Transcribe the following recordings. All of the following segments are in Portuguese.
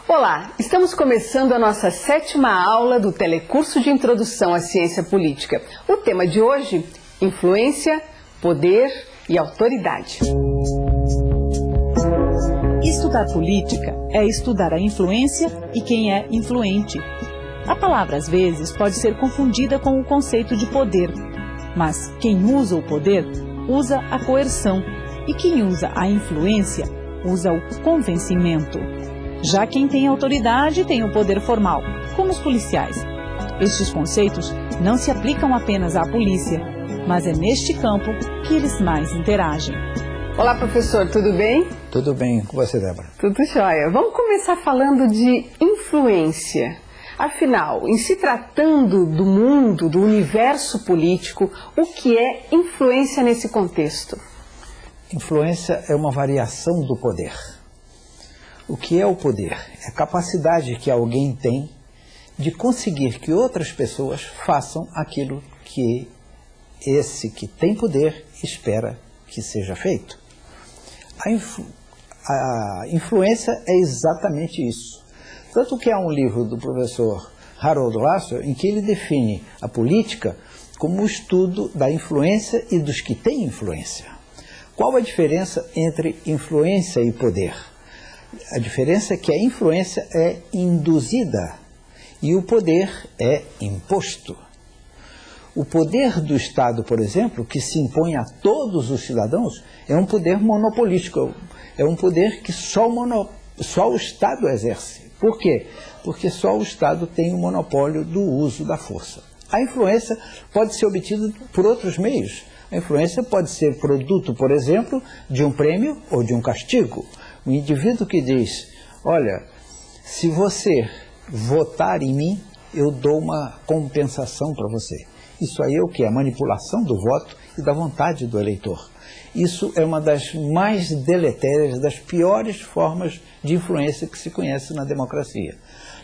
Olá, estamos começando a nossa 7ª aula do Telecurso de Introdução à Ciência Política. O tema de hoje, influência, poder e autoridade. Estudar política é estudar a influência e quem é influente. A palavra, às vezes, pode ser confundida com o conceito de poder, mas quem usa o poder, usa a coerção, e quem usa a influência, usa o convencimento. Já quem tem autoridade tem o poder formal, como os policiais. Estes conceitos não se aplicam apenas à polícia, mas é neste campo que eles mais interagem. Olá, professor, tudo bem? Tudo bem com você, Débora? Tudo jóia. Vamos começar falando de influência. Afinal, em se tratando do mundo, do universo político, o que é influência nesse contexto? Influência é uma variação do poder. O que é o poder? É a capacidade que alguém tem de conseguir que outras pessoas façam aquilo que esse que tem poder espera que seja feito. A influência é exatamente isso. Tanto que há um livro do professor Harold Lasser em que ele define a política como o estudo da influência e dos que têm influência. Qual a diferença entre influência e poder? A diferença é que a influência é induzida e o poder é imposto. O poder do Estado, por exemplo, que se impõe a todos os cidadãos, é um poder monopolístico, é um poder que só o Estado exerce. Por quê? Porque só o Estado tem o monopólio do uso da força. A influência pode ser obtida por outros meios. A influência pode ser produto, por exemplo, de um prêmio ou de um castigo. O indivíduo que diz, olha, se você votar em mim, eu dou uma compensação para você. Isso aí é o que? A manipulação do voto e da vontade do eleitor. Isso é uma das mais deletérias, das piores formas de influência que se conhece na democracia.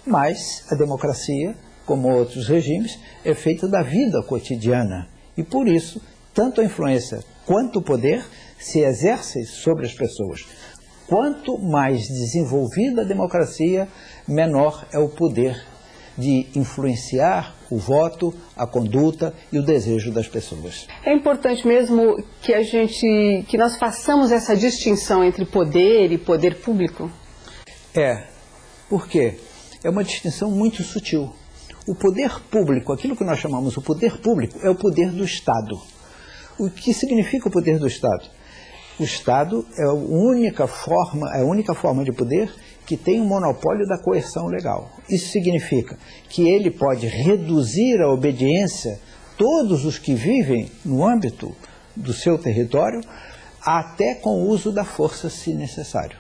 Mas a democracia, como outros regimes, é feita da vida cotidiana. E por isso, tanto a influência quanto o poder se exercem sobre as pessoas. Quanto mais desenvolvida a democracia, menor é o poder de influenciar o voto, a conduta e o desejo das pessoas. É importante mesmo que nós façamos essa distinção entre poder e poder público? Por quê? É uma distinção muito sutil. O poder público, aquilo que nós chamamos o poder público, é o poder do Estado. O que significa o poder do Estado? O Estado é a única forma de poder que tem um monopólio da coerção legal. Isso significa que ele pode reduzir a obediência todos os que vivem no âmbito do seu território, até com o uso da força, se necessário.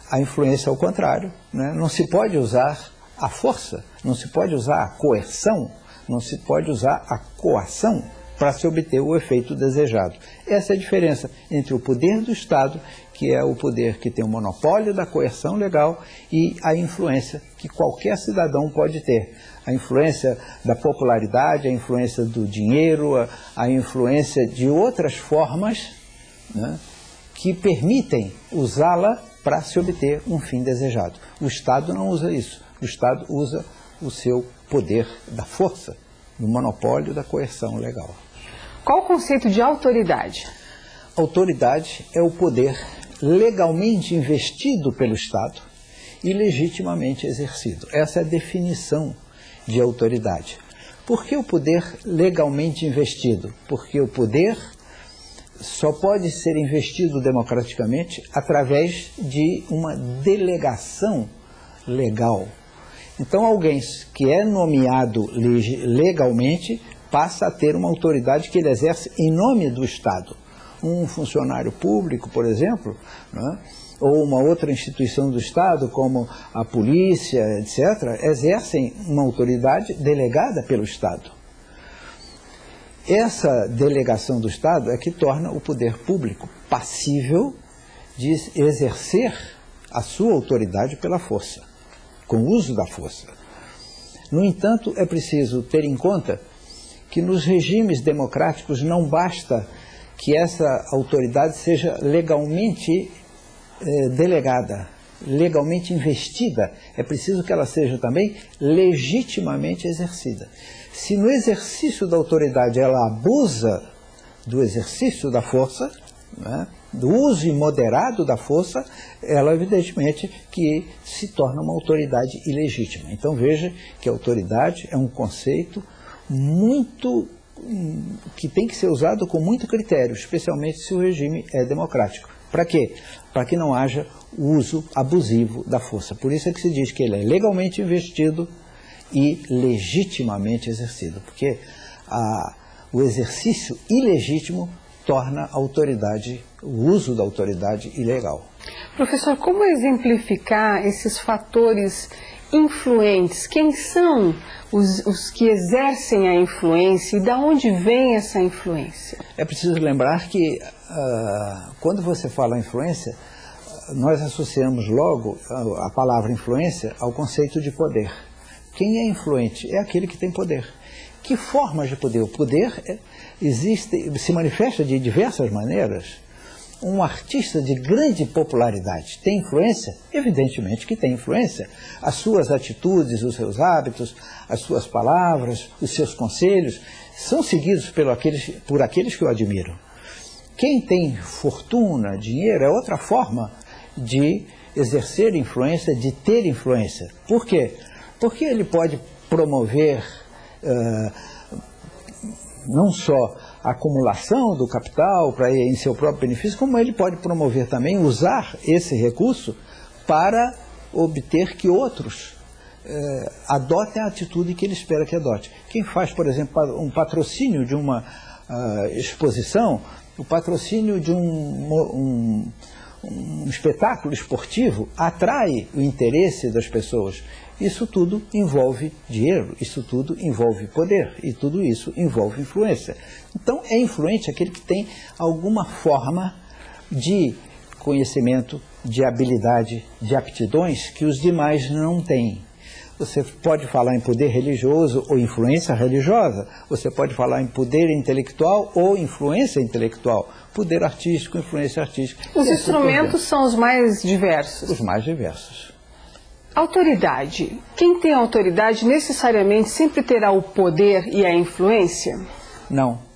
A influência, ao contrário, né? Não se pode usar a força, não se pode usar a coerção, não se pode usar a coação para se obter o efeito desejado. Essa é a diferença entre o poder do Estado, que é o poder que tem o monopólio da coerção legal, e a influência que qualquer cidadão pode ter. A influência da popularidade, a influência do dinheiro, a influência de outras formas, né, que permitem usá-la para se obter um fim desejado. O Estado não usa isso. O Estado usa o seu poder da força, do monopólio da coerção legal. Qual o conceito de autoridade? Autoridade é o poder legalmente investido pelo Estado e legitimamente exercido. Essa é a definição de autoridade. Por que o poder legalmente investido? Porque o poder só pode ser investido democraticamente através de uma delegação legal. Então, alguém que é nomeado legalmente passa a ter uma autoridade que ele exerce em nome do Estado. Um funcionário público, por exemplo, né, ou uma outra instituição do Estado, como a polícia, etc., exercem uma autoridade delegada pelo Estado. Essa delegação do Estado é que torna o poder público passível de exercer a sua autoridade pela força, com o uso da força. No entanto, é preciso ter em conta que nos regimes democráticos não basta que essa autoridade seja legalmente delegada, legalmente investida, é preciso que ela seja também legitimamente exercida. Se no exercício da autoridade ela abusa do exercício da força, né, do uso imoderado da força, ela evidentemente que se torna uma autoridade ilegítima. Então veja que a autoridade é um conceito que tem que ser usado com muito critério, especialmente se o regime é democrático. Para quê? Para que não haja uso abusivo da força. Por isso é que se diz que ele é legalmente investido e legitimamente exercido, porque o exercício ilegítimo torna a autoridade, o uso da autoridade ilegal. Professor, como exemplificar esses fatores influentes? Quem são os que exercem a influência e de onde vem essa influência? É preciso lembrar que quando você fala influência, nós associamos logo a palavra influência ao conceito de poder. Quem é influente? É aquele que tem poder. Que formas de poder? O poder se manifesta de diversas maneiras. Um artista de grande popularidade tem influência? Evidentemente que tem influência. As suas atitudes, os seus hábitos, as suas palavras, os seus conselhos são seguidos por aqueles que o admiram. Quem tem fortuna, dinheiro, é outra forma de exercer influência, de ter influência. Por quê? Porque ele pode promover não só a acumulação do capital em seu próprio benefício, como ele pode promover também, usar esse recurso para obter que outros adotem a atitude que ele espera que adote. Quem faz, por exemplo, um patrocínio de uma exposição, o patrocínio de um espetáculo esportivo atrai o interesse das pessoas. Isso tudo envolve dinheiro, isso tudo envolve poder, e tudo isso envolve influência. Então, é influente aquele que tem alguma forma de conhecimento, de habilidade, de aptidões que os demais não têm. Você pode falar em poder religioso ou influência religiosa, você pode falar em poder intelectual ou influência intelectual, poder artístico, influência artística. Os instrumentos são os mais diversos. Os mais diversos. Autoridade. Quem tem autoridade necessariamente sempre terá o poder e a influência? Não.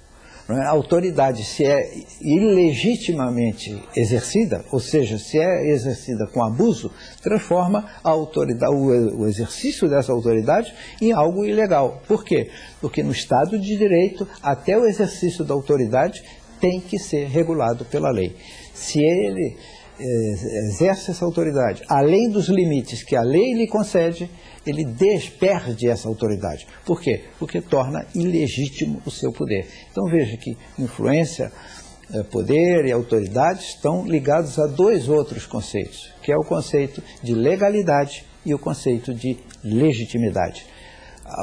A autoridade, se é ilegitimamente exercida, ou seja, se é exercida com abuso, transforma a autoridade, o exercício dessa autoridade em algo ilegal. Por quê? Porque no Estado de Direito, até o exercício da autoridade tem que ser regulado pela lei. Se ele exerce essa autoridade além dos limites que a lei lhe concede, ele perde essa autoridade. Por quê? Porque torna ilegítimo o seu poder. Então veja que influência, poder e autoridade estão ligados a dois outros conceitos, que é o conceito de legalidade e o conceito de legitimidade.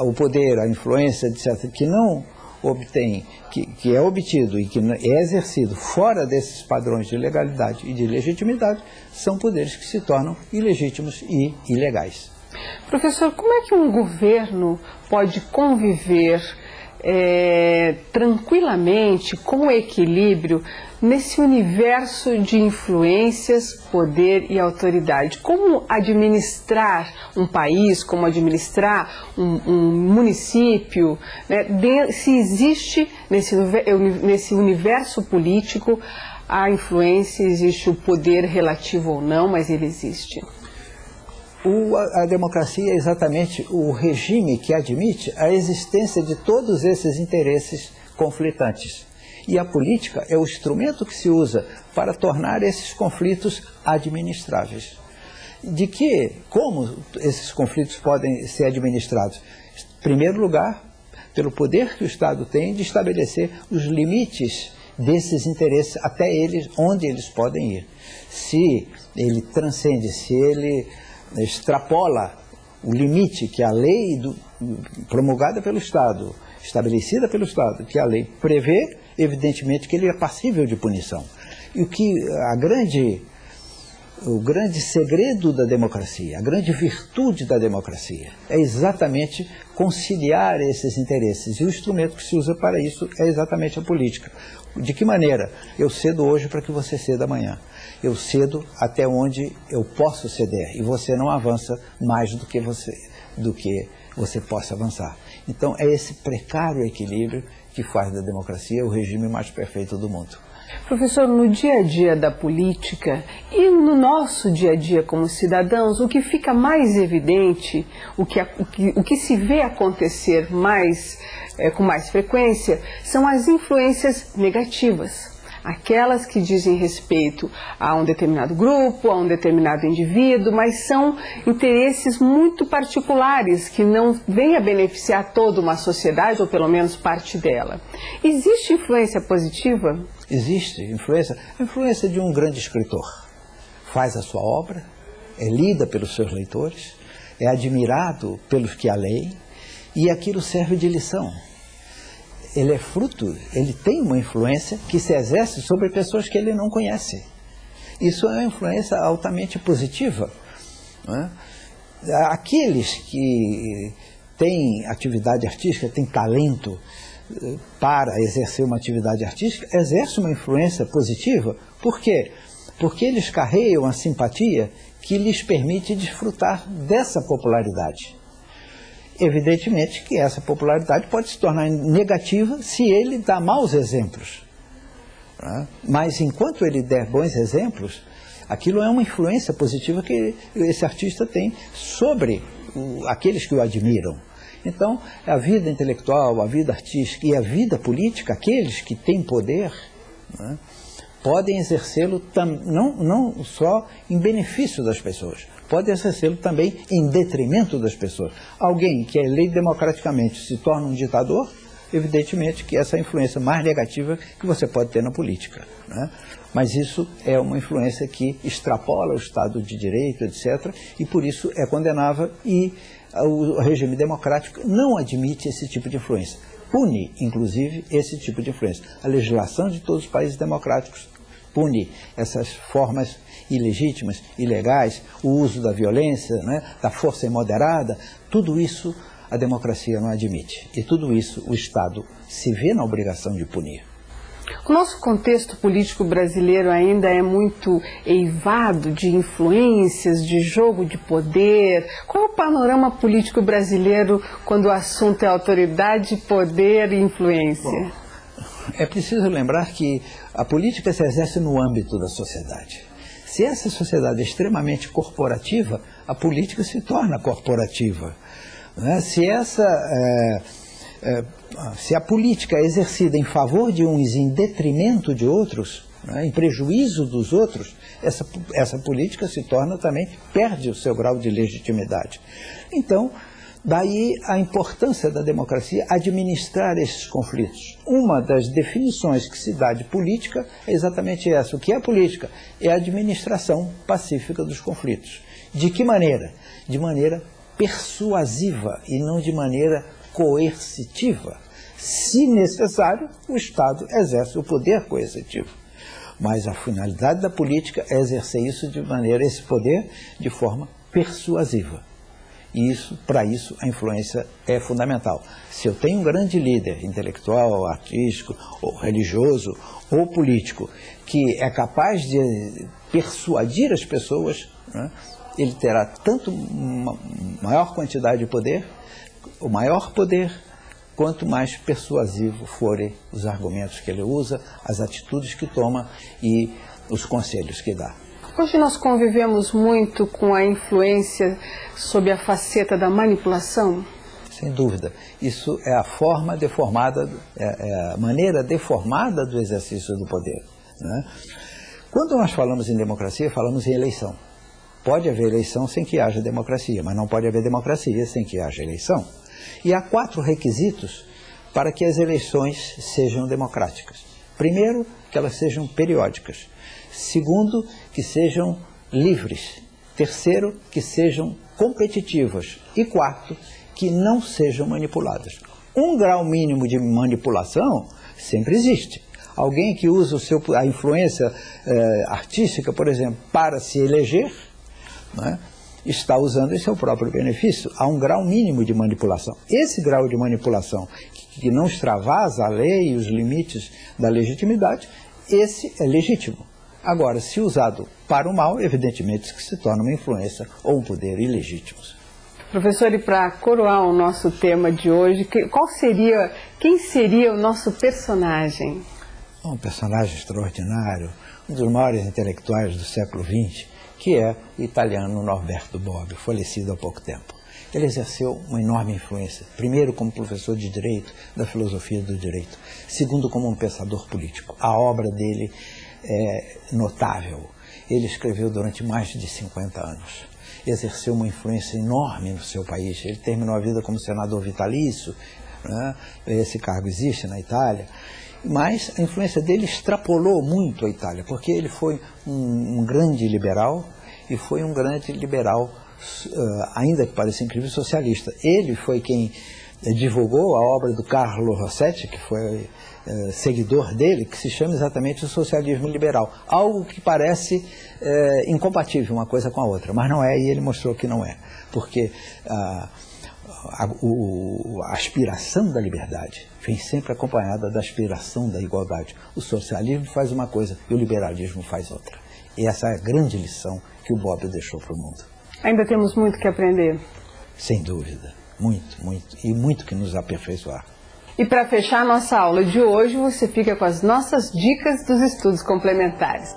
O poder, a influência, etc., que não obtém, que é obtido e que é exercido fora desses padrões de legalidade e de legitimidade, são poderes que se tornam ilegítimos e ilegais. Professor, como é que um governo pode conviver tranquilamente, com equilíbrio, nesse universo de influências, poder e autoridade? Como administrar um país, como administrar um município, né? Se existe nesse universo político a influência, existe o poder relativo ou não, mas ele existe. A democracia é exatamente o regime que admite a existência de todos esses interesses conflitantes. E a política é o instrumento que se usa para tornar esses conflitos administráveis. Como esses conflitos podem ser administrados? Em primeiro lugar, pelo poder que o Estado tem de estabelecer os limites desses interesses, até onde eles podem ir. Se ele transcende, se ele extrapola o limite que a lei promulgada pelo Estado, estabelecida pelo Estado, que a lei prevê, evidentemente que ele é passível de punição. E o que a grande o grande segredo da democracia, a grande virtude da democracia, é exatamente conciliar esses interesses. E o instrumento que se usa para isso é exatamente a política. De que maneira? Eu cedo hoje para que você ceda amanhã. Eu cedo até onde eu posso ceder, e você não avança mais do que você possa avançar. Então é esse precário equilíbrio que faz da democracia o regime mais perfeito do mundo. Professor, no dia a dia da política e no nosso dia a dia como cidadãos, o que fica mais evidente, o que se vê acontecer com mais frequência, são as influências negativas. Aquelas que dizem respeito a um determinado grupo, a um determinado indivíduo, mas são interesses muito particulares que não vêm a beneficiar toda uma sociedade, ou pelo menos parte dela. Existe influência positiva? Existe influência. A influência de um grande escritor. Faz a sua obra, é lida pelos seus leitores, é admirado pelos que a leem, e aquilo serve de lição. Ele é fruto, ele tem uma influência que se exerce sobre pessoas que ele não conhece. Isso é uma influência altamente positiva, não é? Aqueles que têm atividade artística, têm talento para exercer uma atividade artística, exercem uma influência positiva. Por quê? Porque eles carregam a simpatia que lhes permite desfrutar dessa popularidade. Evidentemente que essa popularidade pode se tornar negativa se ele dá maus exemplos. Né? Mas enquanto ele der bons exemplos, aquilo é uma influência positiva que esse artista tem sobre aqueles que o admiram. Então, a vida intelectual, a vida artística e a vida política, aqueles que têm poder, né, podem exercê-lo não só em benefício das pessoas, pode exercê-lo também em detrimento das pessoas. Alguém que é eleito democraticamente se torna um ditador, evidentemente que essa é a influência mais negativa que você pode ter na política, né? Mas isso é uma influência que extrapola o Estado de Direito, etc., e por isso é condenável, e o regime democrático não admite esse tipo de influência. Pune, inclusive, esse tipo de influência. A legislação de todos os países democráticos pune essas formas ilegítimas, ilegais, o uso da violência, né, da força imoderada. Tudo isso a democracia não admite. E tudo isso o Estado se vê na obrigação de punir. O nosso contexto político brasileiro ainda é muito eivado de influências, de jogo de poder. Qual é o panorama político brasileiro quando o assunto é autoridade, poder e influência? Bom, é preciso lembrar que a política se exerce no âmbito da sociedade. Se essa sociedade é extremamente corporativa, a política se torna corporativa, né? Se a política é exercida em favor de uns em detrimento de outros, né, em prejuízo dos outros, essa política se torna também, perde o seu grau de legitimidade. Então, daí a importância da democracia administrar esses conflitos. Uma das definições que se dá de política é exatamente essa. O que é política? É a administração pacífica dos conflitos. De que maneira? De maneira persuasiva e não de maneira coercitiva. Se necessário, o Estado exerce o poder coercitivo. Mas a finalidade da política é exercer esse poder de forma persuasiva. E para isso a influência é fundamental. Se eu tenho um grande líder intelectual, artístico, ou religioso, ou político, que é capaz de persuadir as pessoas, né, ele terá tanto uma maior quantidade de poder, o maior poder, quanto mais persuasivo forem os argumentos que ele usa, as atitudes que toma e os conselhos que dá. Hoje nós convivemos muito com a influência sob a faceta da manipulação? Sem dúvida. Isso é a forma deformada, é a maneira deformada do exercício do poder, né? Quando nós falamos em democracia, falamos em eleição. Pode haver eleição sem que haja democracia, mas não pode haver democracia sem que haja eleição. E há 4 requisitos para que as eleições sejam democráticas. Primeiro, que elas sejam periódicas. Segundo, que sejam livres. Terceiro, que sejam competitivas. E quarto, que não sejam manipuladas. Um grau mínimo de manipulação sempre existe. Alguém que usa a influência artística, por exemplo, para se eleger, né, está usando em seu próprio benefício. Há um grau mínimo de manipulação. Esse grau de manipulação, que não extravasa a lei e os limites da legitimidade, esse é legítimo. Agora, se usado para o mal, evidentemente que se torna uma influência ou um poder ilegítimos. Professor, e para coroar o nosso tema de hoje, quem seria o nosso personagem? Um personagem extraordinário, um dos maiores intelectuais do século XX, que é o italiano Norberto Bobbio, falecido há pouco tempo. Ele exerceu uma enorme influência, primeiro como professor de Direito, da filosofia do direito, segundo como um pensador político. A obra dele é notável. Ele escreveu durante mais de 50 anos. Exerceu uma influência enorme no seu país. Ele terminou a vida como senador vitalício, né? Esse cargo existe na Itália, mas a influência dele extrapolou muito a Itália, porque ele foi um grande liberal, e foi um grande liberal, ainda que pareça incrível, socialista. Ele foi quem divulgou a obra do Carlo Rossetti, que foi seguidor dele, que se chama exatamente o socialismo liberal. Algo que parece incompatível uma coisa com a outra, mas não é, e ele mostrou que não é. Porque a aspiração da liberdade vem sempre acompanhada da aspiração da igualdade. O socialismo faz uma coisa e o liberalismo faz outra. E essa é a grande lição que o Bobbio deixou para o mundo. Ainda temos muito que aprender. Sem dúvida. Muito, muito. E muito que nos aperfeiçoar. E para fechar a nossa aula de hoje, você fica com as nossas dicas dos estudos complementares.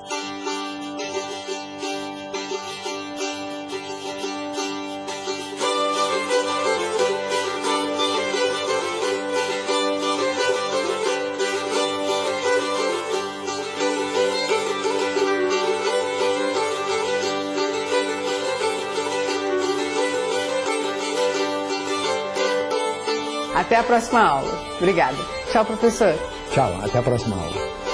Até a próxima aula. Obrigada. Tchau, professor. Tchau, até a próxima aula.